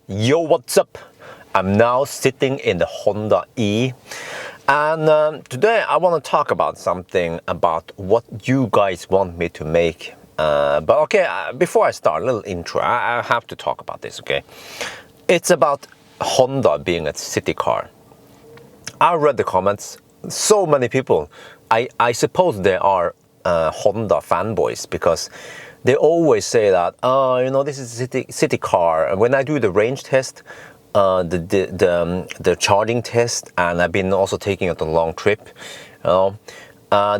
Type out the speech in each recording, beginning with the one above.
Yo, what's up? I'm now sitting in the Honda E, and today I want to talk about something about what you guys want me to make. But okay, before I start, a little intro. I have to talk about this, okay? It's about Honda being a city car. I read the comments. So many people. I suppose they are Honda fanboys because they always say that, oh, you know, this is a city car. And when I do the range test, the charging test, and I've been also taking it on a long trip, you know,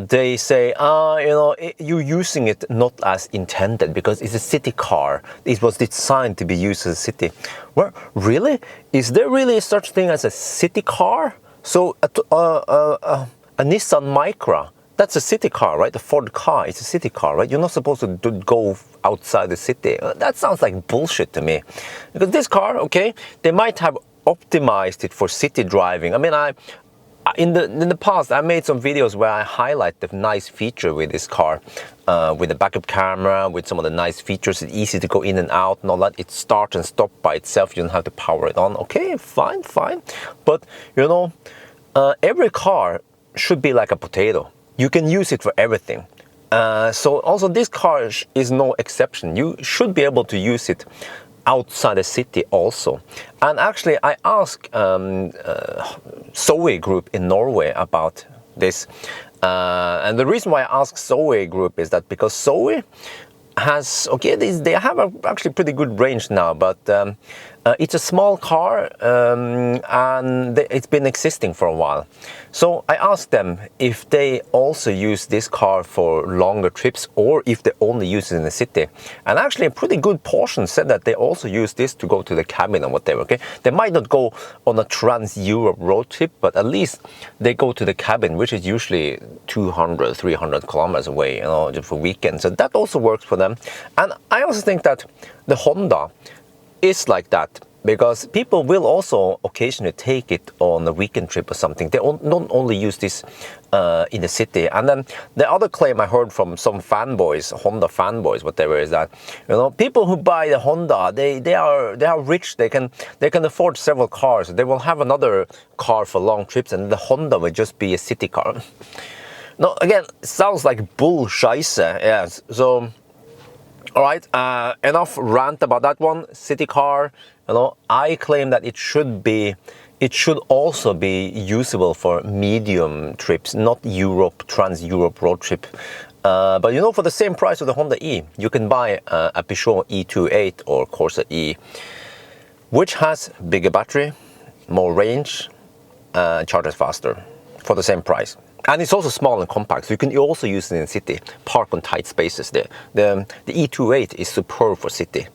they say, you know, you're using it not as intended because it's a city car. It was designed to be used as a city. Well, really? Is there really such thing as a city car? So a Nissan Micra, that's a city car, right? The Ford car is a city car, right? You're not supposed to go outside the city. That sounds like bullshit to me. Because this car, okay, they might have optimized it for city driving. I mean, in the past, I made some videos where I highlight the nice feature with this car, with the backup camera, with some of the nice features. It's easy to go in and out and all that. It starts and stops by itself. You don't have to power it on. Okay, fine. But, you know, every car should be like a potato. You can use it for everything. So also this car is no exception. You should be able to use it outside the city also. And actually I asked Zoe Group in Norway about this. And the reason why I asked Zoe Group is that because Zoe has, okay, they have actually pretty good range now, but it's a small car and it's been existing for a while. So I asked them if they also use this car for longer trips or if they only use it in the city. And actually a pretty good portion said that they also use this to go to the cabin or whatever, okay? They might not go on a trans-Europe road trip, but at least they go to the cabin, which is usually 200, 300 kilometers away, you know, just for weekends. So that also works for them. And I also think that the Honda is like that because people will also occasionally take it on a weekend trip or something. They don't only use this in the city. And then the other claim I heard from some fanboys, Honda fanboys, whatever, is that, you know, people who buy the Honda, they are rich. They can afford several cars. They will have another car for long trips, and the Honda will just be a city car. No, again, it sounds like bull scheisse. Yes. So, all right, enough rant about that one. City car, you know, I claim that it should also be usable for medium trips, not trans-Europe road trip. But you know, for the same price of the Honda E, you can buy a Peugeot E28 or Corsa E, which has bigger battery, more range, charges faster for the same price. And it's also small and compact, so you can also use it in the city, park on tight spaces there. The E28 is superb for city.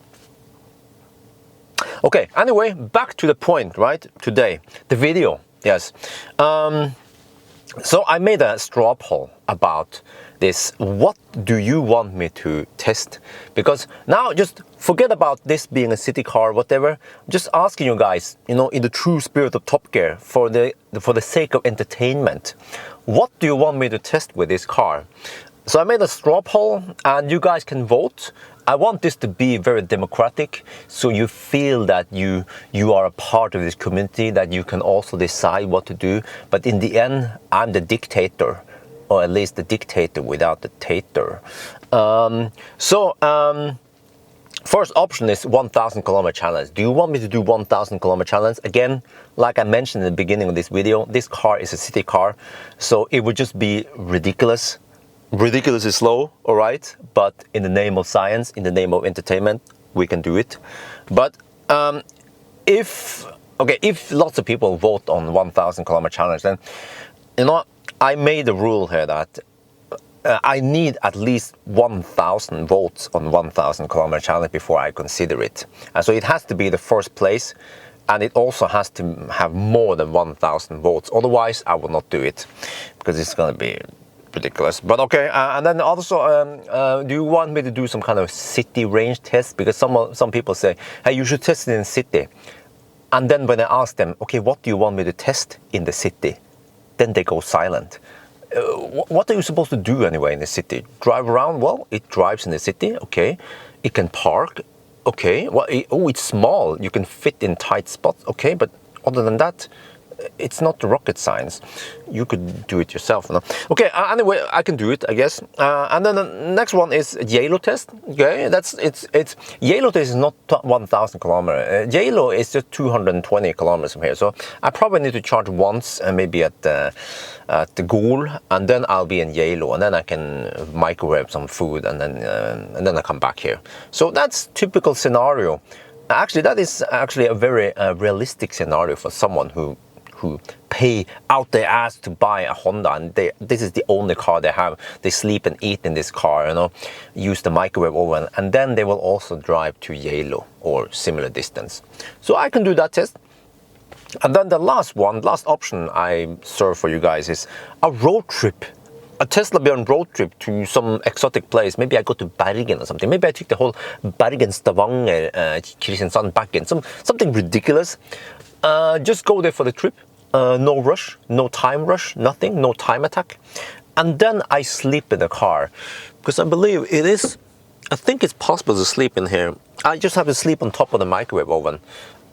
Okay, anyway, back to the point, right? Today, the video, yes. So I made a straw poll about this. What do you want me to test? Because now just forget about this being a city car, whatever. I'm just asking you guys, you know, in the true spirit of Top Gear, for the sake of entertainment, what do you want me to test with this car? So I made a straw poll and you guys can vote. I want this to be very democratic, so you feel that you are a part of this community, that you can also decide what to do. But in the end, I'm the dictator, or at least the dictator without the tater. First option is 1,000 kilometer challenge. Do you want me to do 1,000 kilometer challenge? Again, like I mentioned in the beginning of this video, this car is a city car, so it would just be ridiculous. Ridiculously slow, all right, but in the name of science, in the name of entertainment, we can do it. But if lots of people vote on 1,000 kilometer challenge, then, you know, I made a rule here that I need at least 1,000 votes on 1,000 kilometer challenge before I consider it. And so it has to be the first place, and it also has to have more than 1,000 votes. Otherwise, I will not do it because it's going to be ridiculous. But okay, and then also, do you want me to do some kind of city range test? Because some people say, hey, you should test it in city. And then when I ask them, okay, what do you want me to test in the city? Then they go silent. What are you supposed to do anyway in the city? Drive around? Well, it drives in the city, okay. It can park. Okay, well, it's small. You can fit in tight spots. Okay, but other than that, it's not rocket science. You could do it yourself. No? Okay, anyway, I can do it, I guess. And then the next one is Yalo test. Okay, it's Yalo test is not 1,000 kilometers. Yalo is just 220 kilometers from here. So I probably need to charge once, maybe at the Gol, and then I'll be in Yalo, and then I can microwave some food, and then I come back here. So that's typical scenario. Actually, that is actually a very realistic scenario for someone who pay out their ass to buy a Honda, and this is the only car they have. They sleep and eat in this car, you know, use the microwave oven, and then they will also drive to Yalo or similar distance. So I can do that test. And then the last option I serve for you guys is a road trip. A Tesla Bjørn road trip to some exotic place. Maybe I go to Bergen or something. Maybe I take the whole Bergen, Stavanger, Kristiansand back in. Something ridiculous. Just go there for the trip. No rush, no time rush, nothing, no time attack. And then I sleep in the car. Because I believe I think it's possible to sleep in here. I just have to sleep on top of the microwave oven.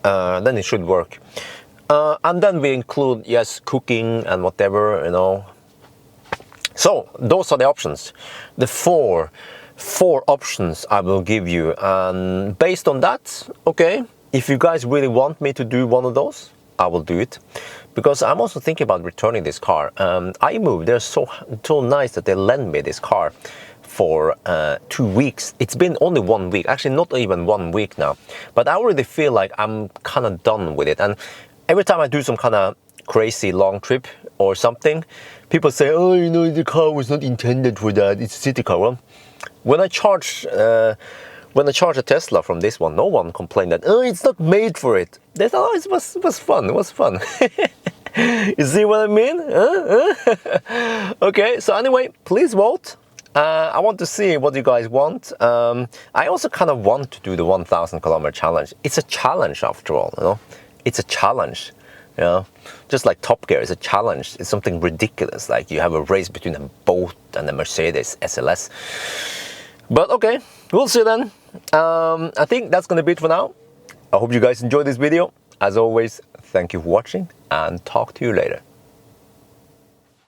Then it should work. And then we include, yes, cooking and whatever, you know. So those are the options. The four options I will give you. And based on that, okay, if you guys really want me to do one of those, I will do it. Because I'm also thinking about returning this car. iMove, they're so nice that they lend me this car for 2 weeks. It's been only 1 week, actually not even 1 week now. But I already feel like I'm kind of done with it. And every time I do some kind of crazy long trip or something, people say, oh, you know, the car was not intended for that. It's a city car. Well, when I charge a Tesla from this one, no one complained that, oh, it's not made for it. They thought, oh, it was fun. It was fun. You see what I mean? Okay, so anyway, please vote. I want to see what you guys want. I also kind of want to do the 1,000 kilometer challenge. It's a challenge after all, you know. It's a challenge, you know. Just like Top Gear is a challenge. It's something ridiculous. Like you have a race between a boat and a Mercedes SLS. But okay, we'll see then. I think that's gonna be it for now. I hope you guys enjoyed this video. As always, thank you for watching and talk to you later.